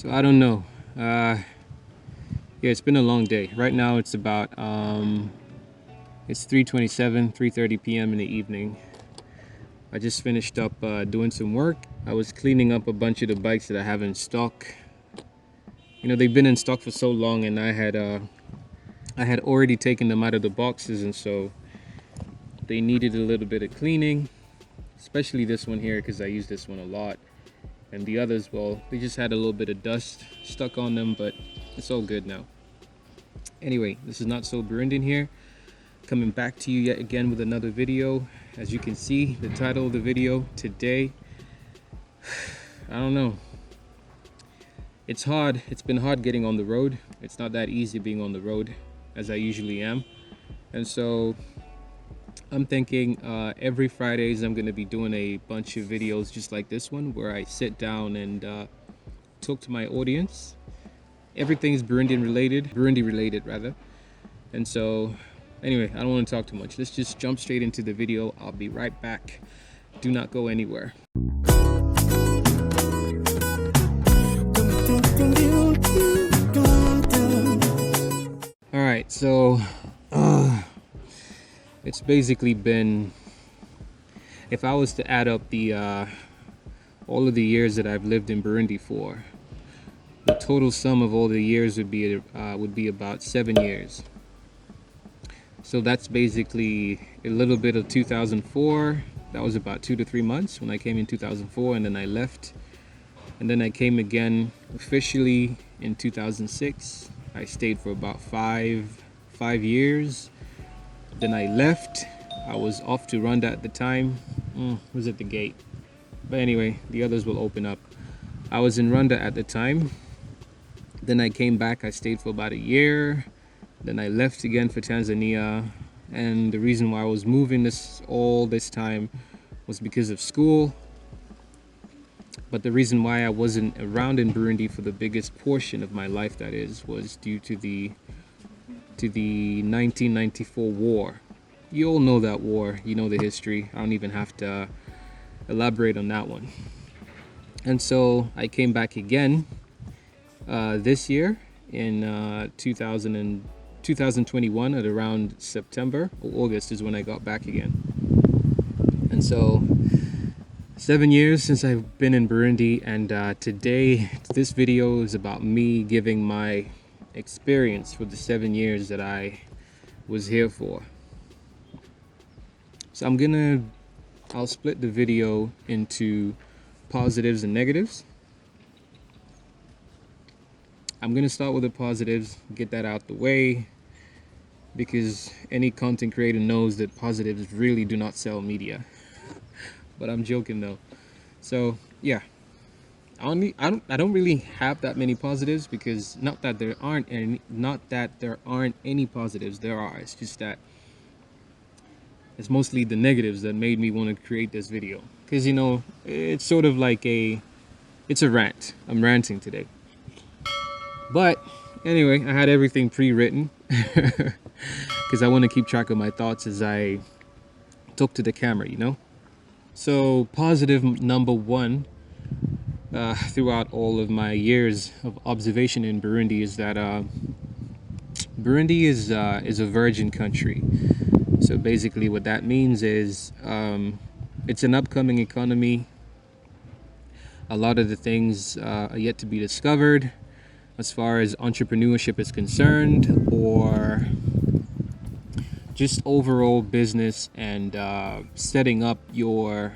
So I don't know. Yeah, it's been a long day. Right now it's about it's 3:27, 3:30 p.m. in the evening. I just finished up doing some work. I was cleaning up a bunch of the bikes that I have in stock. You know, they've been in stock for so long, and I had already taken them out of the boxes, and so they needed a little bit of cleaning, especially this one here because I use this one a lot. And the others, well, they just had a little bit of dust stuck on them, but it's all good now. Anyway, this is Not.So.Burundian here, coming back to you yet again with another video. As you can see, the title of the video today, I don't know. It's hard. It's been hard getting on the road. It's not that easy being on the road as I usually am. And so I'm thinking every Fridays I'm going to be doing a bunch of videos just like this one, where I sit down and talk to my audience. Everything's Burundi related rather. And so anyway, I don't want to talk too much. Let's just jump straight into the video. I'll be right back. Do not go anywhere. All right, so it's basically been, if I was to add up the all of the years that I've lived in Burundi for, the total sum of all the years would be about 7 years. So that's basically a little bit of 2004. That was about 2 to 3 months when I came in 2004, and then I left. And then I came again officially in 2006. I stayed for about five years. Then I left. I was off to Rwanda at the time. Was at the gate. But anyway, the others will open up. I was in Rwanda at the time. Then I came back. I stayed for about a year. Then I left again for Tanzania. And the reason why I was moving all this time was because of school. But the reason why I wasn't around in Burundi for the biggest portion of my life, that is, was due to the 1994 war. You all know that war. You know the history. I don't even have to elaborate on that one. And so I came back again this year in 2021 at around September or August is when I got back again. And so 7 years since I've been in Burundi, and today this video is about me giving my experience for the 7 years that I was here for. So I'll split the video into positives and negatives. I'm gonna start with the positives, get that out the way, because any content creator knows that positives really do not sell media. But I'm joking though. So yeah, I don't really have that many positives, because not that there aren't any positives. There are. It's just that it's mostly the negatives that made me want to create this video. Because, you know, it's sort of like it's a rant. I'm ranting today. But anyway, I had everything pre-written because I want to keep track of my thoughts as I talk to the camera, you know. So positive number one throughout all of my years of observation in Burundi is that Burundi is a virgin country. So basically what that means is it's an upcoming economy. A lot of the things are yet to be discovered as far as entrepreneurship is concerned, or just overall business and setting up your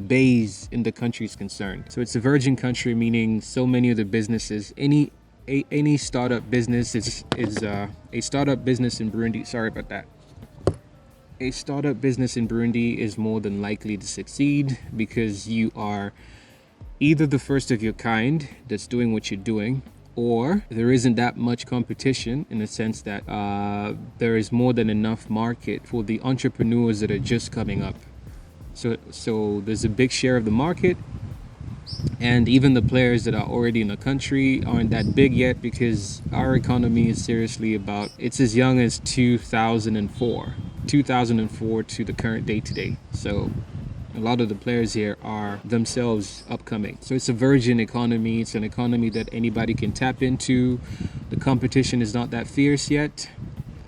base in the country is concerned. So it's a virgin country, meaning so many of the businesses, any startup business is a startup business in Burundi. Sorry about that. A startup business in Burundi is more than likely to succeed because you are either the first of your kind that's doing what you're doing, or there isn't that much competition in the sense that there is more than enough market for the entrepreneurs that are just coming up. So there's a big share of the market, and even the players that are already in the country aren't that big yet, because our economy is seriously it's as young as 2004 to the current day today. So A lot of the players here are themselves upcoming. So it's a virgin economy. It's an economy that anybody can tap into. The competition is not that fierce yet.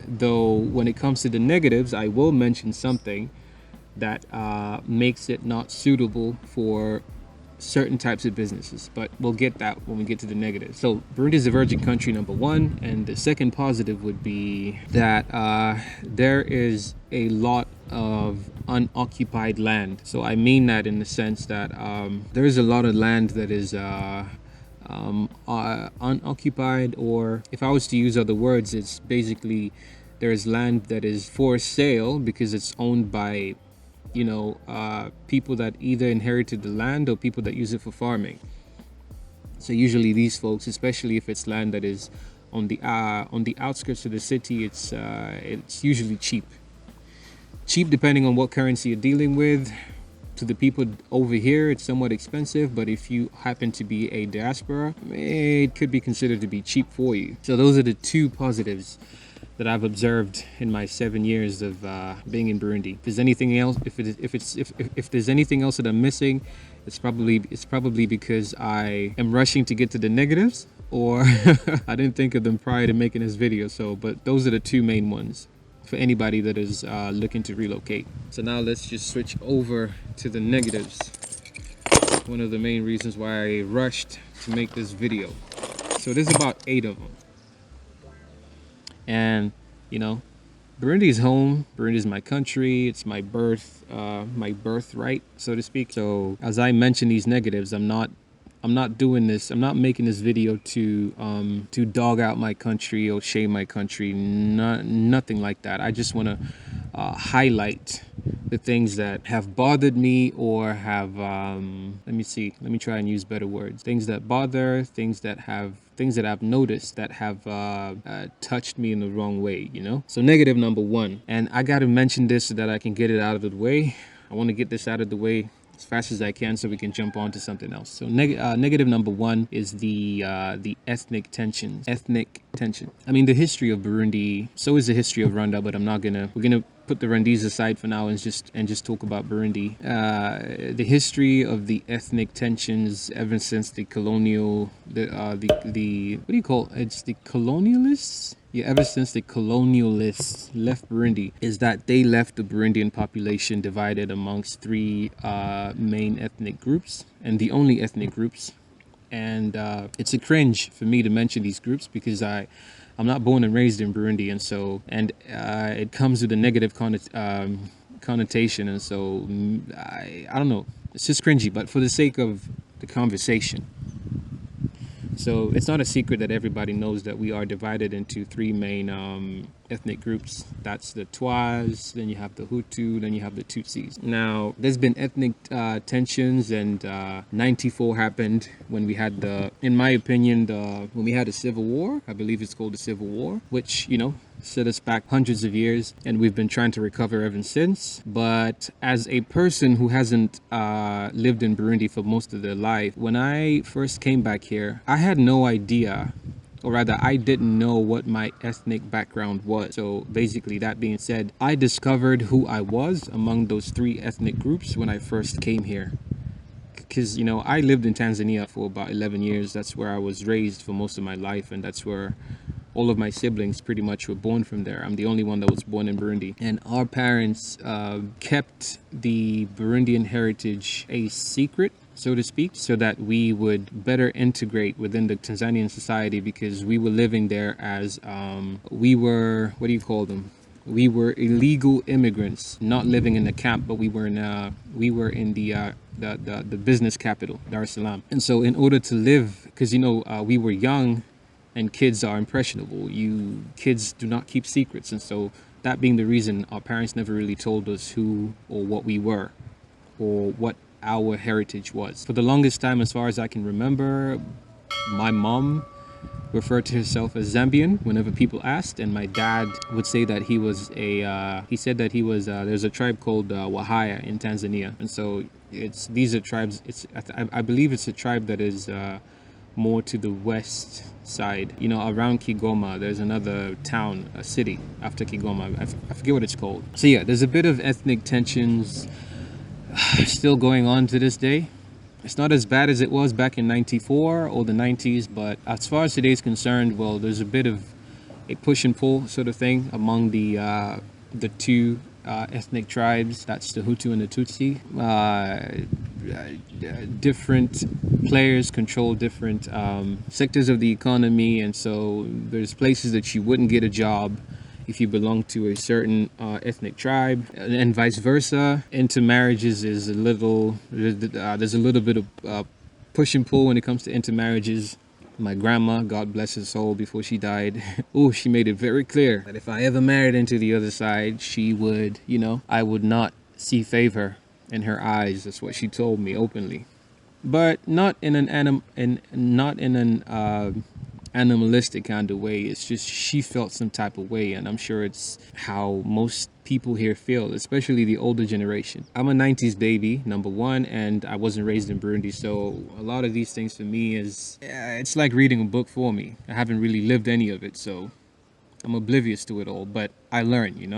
Though when it comes to the negatives, I will mention something that makes it not suitable for certain types of businesses, but we'll get that when we get to the negatives. So Burundi is a virgin country, number one, and the second positive would be that there is a lot of unoccupied land. So I mean that in the sense that there is a lot of land that is unoccupied, or if I was to use other words, it's basically there is land that is for sale because it's owned by people that either inherited the land or people that use it for farming. So usually these folks, especially if it's land that is on the outskirts of the city, it's usually cheap depending on what currency you're dealing with. To the people over here, it's somewhat expensive, but if you happen to be a diaspora, it could be considered to be cheap for you. So those are the two positives that I've observed in my 7 years of being in Burundi. If there's anything else, if there's anything else that I'm missing, it's probably because I am rushing to get to the negatives, or I didn't think of them prior to making this video. So, but those are the two main ones for anybody that is looking to relocate. So now let's just switch over to the negatives. One of the main reasons why I rushed to make this video. So there's about 8 of them. And Burundi is home. Burundi is my country. It's my birthright, so to speak. So as I mention these negatives, I'm not doing this. I'm not making this video to dog out my country or shame my country. Nothing like that. I just want to highlight the things that have bothered me, or have let me try and use better words. Things that bother, things that I've noticed that have touched me in the wrong way, So negative number 1, and I got to mention this so that I can get it out of the way. I want to get this out of the way as fast as I can so we can jump on to something else. So negative number 1 is the ethnic tension. I mean, the history of Burundi, so is the history of Rwanda, but we're gonna put the Rwandese aside for now and just talk about Burundi. The history of the ethnic tensions ever since the colonial, what do you call it? It's the colonialists? Yeah, ever since the colonialists left Burundi, is that they left the Burundian population divided amongst 3 main ethnic groups, and the only ethnic groups. And it's a cringe for me to mention these groups because I'm not born and raised in Burundi, and it comes with a negative connotation, and so I don't know. It's just cringy, but for the sake of the conversation. So it's not a secret that everybody knows that we are divided into 3 main ethnic groups. That's the Twas, then you have the Hutu, then you have the Tutsis. Now, there's been ethnic tensions, and 94 happened when we had in my opinion, when we had a civil war. I believe it's called the Civil War, which, set us back hundreds of years, and we've been trying to recover ever since. But as a person who hasn't lived in Burundi for most of their life, when I first came back here, I had no idea, or rather I didn't know what my ethnic background was. So basically, that being said, I discovered who I was among those 3 ethnic groups when I first came here. Because, I lived in Tanzania for about 11 years. That's where I was raised for most of my life, and that's where all of my siblings pretty much were born from there. I'm the only one that was born in Burundi. And our parents kept the Burundian heritage a secret, so to speak, so that we would better integrate within the Tanzanian society, because we were living there as, we were, what do you call them? We were illegal immigrants, not living in the camp, but we were in the business capital, Dar es Salaam. And so in order to live, because, we were young, and kids are impressionable. Kids do not keep secrets. And so that being the reason, our parents never really told us who or what we were, or what our heritage was. For the longest time, as far as I can remember, my mom referred to herself as Zambian whenever people asked, and my dad would say that he was there's a tribe called Wahaya in Tanzania. And so these are tribes, I believe it's a tribe that is more to the west side. Around Kigoma, there's another town, a city after Kigoma. I forget what it's called. So yeah, there's a bit of ethnic tensions still going on to this day. It's not as bad as it was back in 94 or the 90s, but as far as today's concerned, well, there's a bit of a push and pull sort of thing among the two ethnic tribes. That's the Hutu and the Tutsi. Different players control different sectors of the economy, and so there's places that you wouldn't get a job if you belong to a certain ethnic tribe, and vice versa. Intermarriages is a little, there's a little bit of push and pull when it comes to intermarriages. My grandma, God bless her soul, before she died, oh, she made it very clear that if I ever married into the other side, she would, I would not see favor in her eyes. That's what she told me openly, but not in an animalistic kind of way. It's just she felt some type of way, and I'm sure it's how most people here feel, especially the older generation. I'm a 90s baby, number one, and I wasn't raised in Burundi, so a lot of these things for me is, it's like reading a book for me. I haven't really lived any of it, so I'm oblivious to it all, but I learn, you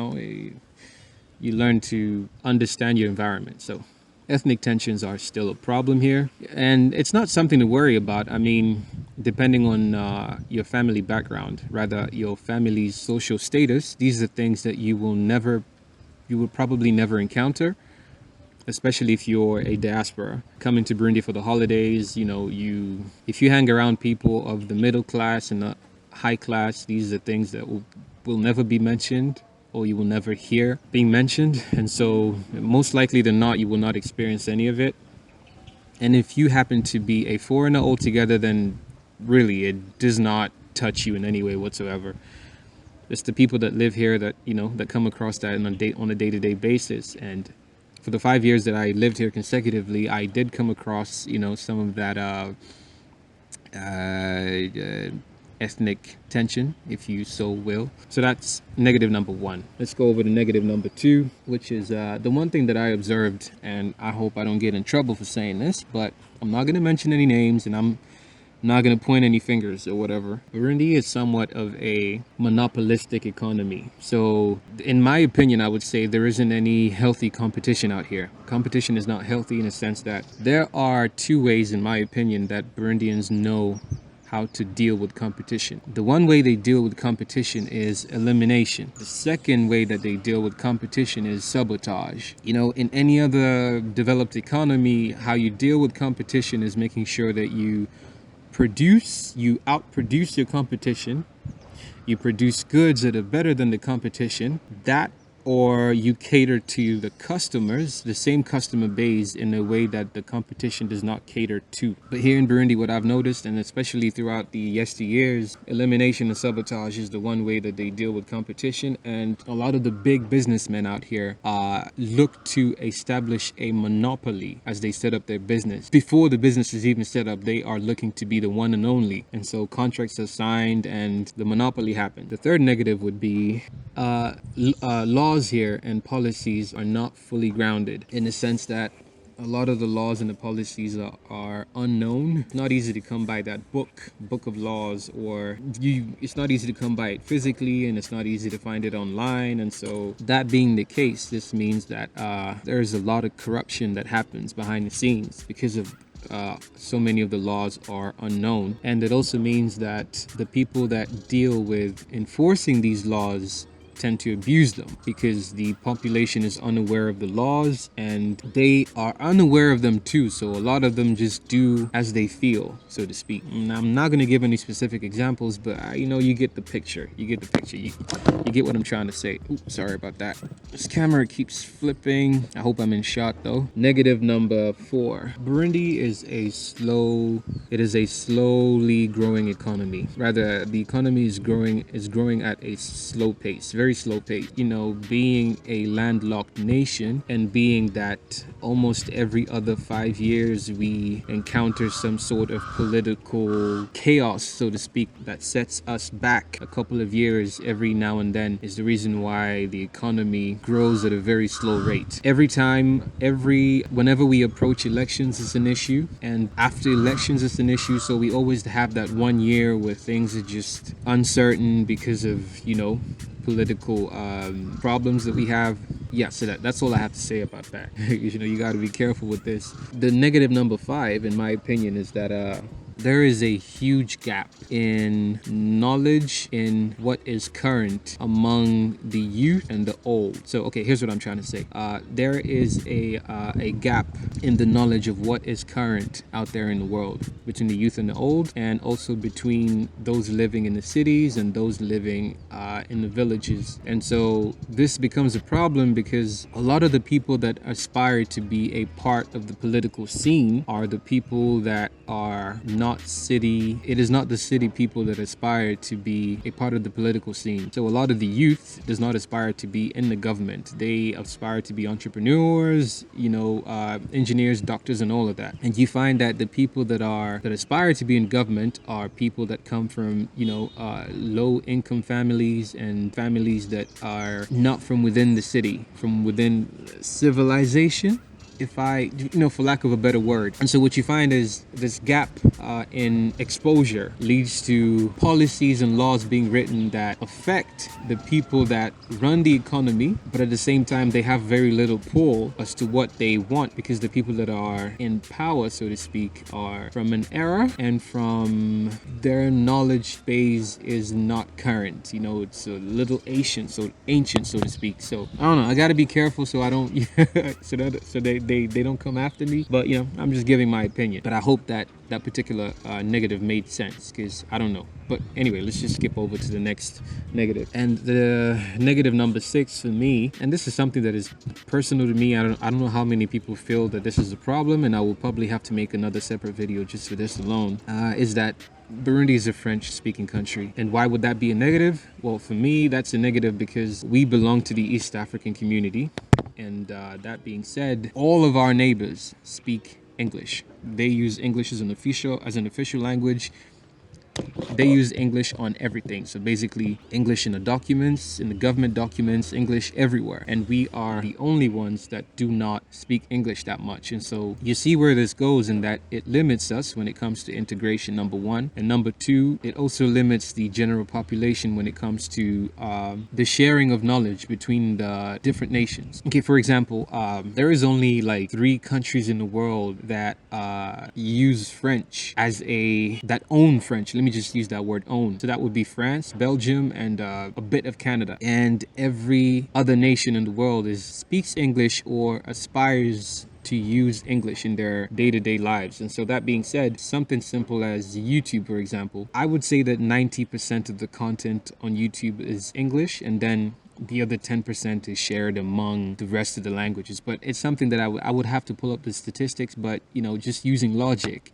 learn to understand your environment. So ethnic tensions are still a problem here, and it's not something to worry about. I mean, depending on your family background, rather your family's social status, these are things that you will probably never encounter, especially if you're a diaspora coming to Burundi for the holidays. If you hang around people of the middle class and the high class, these are things that will never be mentioned, or you will never hear being mentioned. And so most likely than not, you will not experience any of it. And if you happen to be a foreigner altogether, then really it does not touch you in any way whatsoever. It's the people that live here that, that come across that on a day-to-day basis. And for the 5 years that I lived here consecutively, I did come across, some of that ethnic tension, if you so will. So that's negative number one. Let's go over to negative number two, which is the one thing that I observed, and I hope I don't get in trouble for saying this, but I'm not going to mention any names, and I'm not going to point any fingers or whatever. Burundi is somewhat of a monopolistic economy. So in my opinion, I would say there isn't any healthy competition out here. Competition is not healthy in a sense that there are two ways, in my opinion, that Burundians know how to deal with competition. The one way they deal with competition is elimination. The second way that they deal with competition is sabotage. In any other developed economy, how you deal with competition is making sure that you outproduce your competition, you produce goods that are better than the competition, or you cater to the customers, the same customer base, in a way that the competition does not cater to. But here in Burundi, what I've noticed, and especially throughout the yesteryears, elimination and sabotage is the one way that they deal with competition. And a lot of the big businessmen out here look to establish a monopoly as they set up their business. Before the business is even set up, they are looking to be the one and only. And so contracts are signed and the monopoly happens. The third negative would be laws here and policies are not fully grounded, in the sense that a lot of the laws and the policies are unknown. It's not easy to come by that book of laws, or it's not easy to come by it physically, and it's not easy to find it online. And so that being the case, this means that there's a lot of corruption that happens behind the scenes because of so many of the laws are unknown. And it also means that the people that deal with enforcing these laws tend to abuse them, because the population is unaware of the laws and they are unaware of them too. So a lot of them just do as they feel, so to speak. And I'm not going to give any specific examples, but you get the picture. You get what I'm trying to say. Oops, sorry about that. This camera keeps flipping. I hope I'm in shot though. Negative number 4. Burundi is a slowly growing economy. Rather, the economy is growing at a slow pace, very slow pace. Being a landlocked nation, and being that almost every other 5 years we encounter some sort of political chaos, so to speak, that sets us back a couple of years every now and then, is the reason why the economy grows at a very slow rate. Whenever we approach elections, it's an issue, and after elections it's an issue. So we always have that 1 year where things are just uncertain because of political problems that we have. Yeah, so that's all I have to say about that. You got to be careful with this. The negative number 5, in my opinion, is that there is a huge gap in knowledge in what is current among the youth and the old. So, okay, here's what I'm trying to say. There is a gap in the knowledge of what is current out there in the world between the youth and the old, and also between those living in the cities and those living in the villages. And so this becomes a problem because a lot of the people that aspire to be a part of the political scene are the people that are not city. It is not the city people that aspire to be a part of the political scene. So a lot of the youth does not aspire to be in the government. They aspire to be entrepreneurs, engineers, doctors, and all of that. And you find that the people that aspire to be in government are people that come from low income families and families that are not from within the city, from within civilization, for lack of a better word. And so what you find is this gap in exposure leads to policies and laws being written that affect the people that run the economy, but at the same time, they have very little pull as to what they want, because the people that are in power, so to speak, are from an era and from their knowledge base is not current. It's a little ancient, so to speak. So I don't know. I got to be careful so I don't, so they don't come after me. But I'm just giving my opinion. But I hope that particular negative made sense, because I don't know. But anyway, let's just skip over to the next negative. And the negative number 6 for me, and this is something that is personal to me. I don't know how many people feel that this is a problem, and I will probably have to make another separate video just for this alone, is that Burundi is a French-speaking country. And why would that be a negative? Well, for me, that's a negative because we belong to the East African community. And that being said, all of our neighbors speak English. They use English as an official language. They use English on everything. So basically, English in the documents, in the government documents, English everywhere. And we are the only ones that do not speak English that much. And so you see where this goes, in that it limits us when it comes to integration, number 1. And number 2, it also limits the general population when it comes to the sharing of knowledge between the different nations. Okay, for example, there is only like 3 countries in the world that use French that own French. Let me just use that word, own. So that would be France, Belgium, and a bit of Canada. And every other nation in the world speaks English or aspires to use English in their day-to-day lives. And so that being said, something simple as YouTube, for example, I would say that 90% of the content on YouTube is English, and then the other 10% is shared among the rest of the languages. But it's something that I would have to pull up the statistics, but just using logic,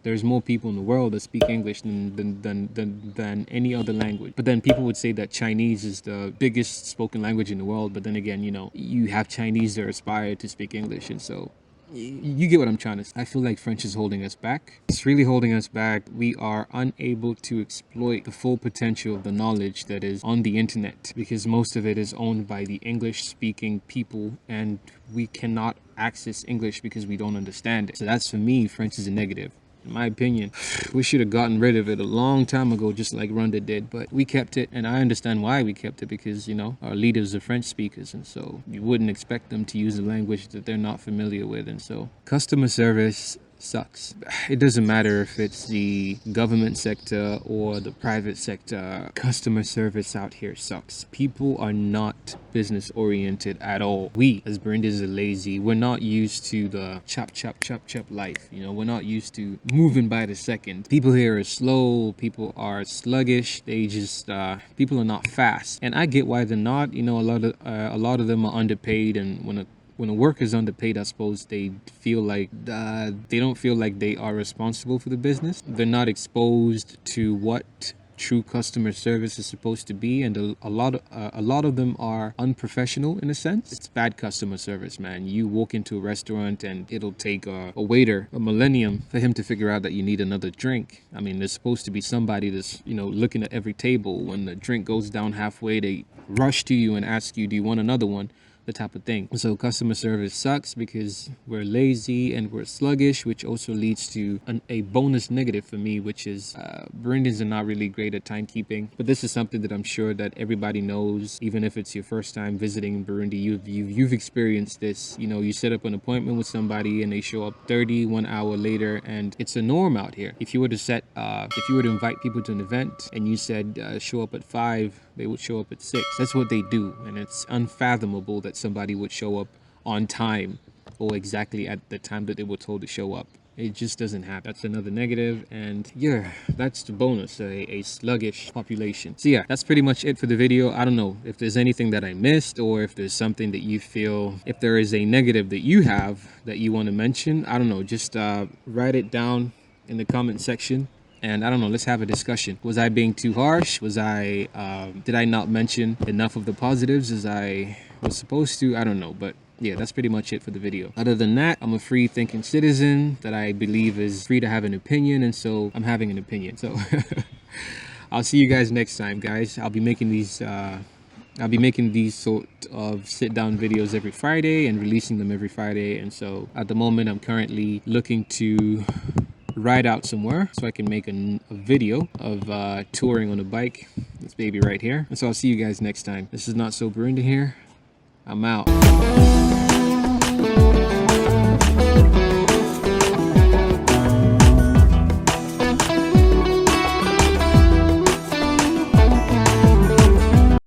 there's more people in the world that speak English than any other language. But then people would say that Chinese is the biggest spoken language in the world. But then again, you have Chinese that aspire to speak English. And so you get what I'm trying to say. I feel like French is holding us back. It's really holding us back. We are unable to exploit the full potential of the knowledge that is on the internet, because most of it is owned by the English-speaking people, and we cannot access English because we don't understand it. So that's, for me, French is a negative. In my opinion, we should have gotten rid of it a long time ago, just like Rwanda did. But we kept it, and I understand why we kept it, because, our leaders are French speakers, and so you wouldn't expect them to use a language that they're not familiar with. And so customer service sucks. It doesn't matter if it's the government sector or the private sector. Customer service out here sucks. People are not business oriented at all. We as Burundians are lazy. We're not used to the chop life. We're not used to moving by the second. People here are slow. People are sluggish. They just people are not fast. And I get why they're not. A lot of them are underpaid, and when a worker is underpaid, I suppose they feel like they don't feel like they are responsible for the business. They're not exposed to what true customer service is supposed to be, and a lot of them are unprofessional in a sense. It's bad customer service, man. You walk into a restaurant and it'll take a waiter a millennium for him to figure out that you need another drink. I mean, there's supposed to be somebody that's looking at every table. When the drink goes down halfway, they rush to you and ask you, do you want another one? the type of thing. So customer service sucks because we're lazy and we're sluggish, which also leads to a bonus negative for me, which is Burundians are not really great at timekeeping. But this is something that I'm sure that everybody knows, even if it's your first time visiting Burundi. You've experienced this. You know, you set up an appointment with somebody and they show up 1 hour later, and it's a norm out here. If you were to invite people to an event and you said show up at 5, they would show up at 6. That's what they do, and it's unfathomable that somebody would show up on time or exactly at the time that they were told to show up. It just doesn't happen. That's another negative, and yeah, that's the bonus, a sluggish population. So yeah, that's pretty much it for the video. I don't know if there's anything that I missed, or if there's something that you feel, if there is a negative that you have that you want to mention, I don't know, just write it down in the comment section. And I don't know, let's have a discussion. Was I being too harsh? Did I not mention enough of the positives as I was supposed to? I don't know, but yeah, that's pretty much it for the video. Other than that, I'm a free thinking citizen that I believe is free to have an opinion, and so I'm having an opinion. So I'll see you guys next time, guys. I'll be making these sort of sit down videos every Friday and releasing them every Friday. And so at the moment, I'm currently looking to ride out somewhere so I can make a video of touring on a bike. This baby right here. And so I'll see you guys next time. This is Not.So.Burundian here. I'm out.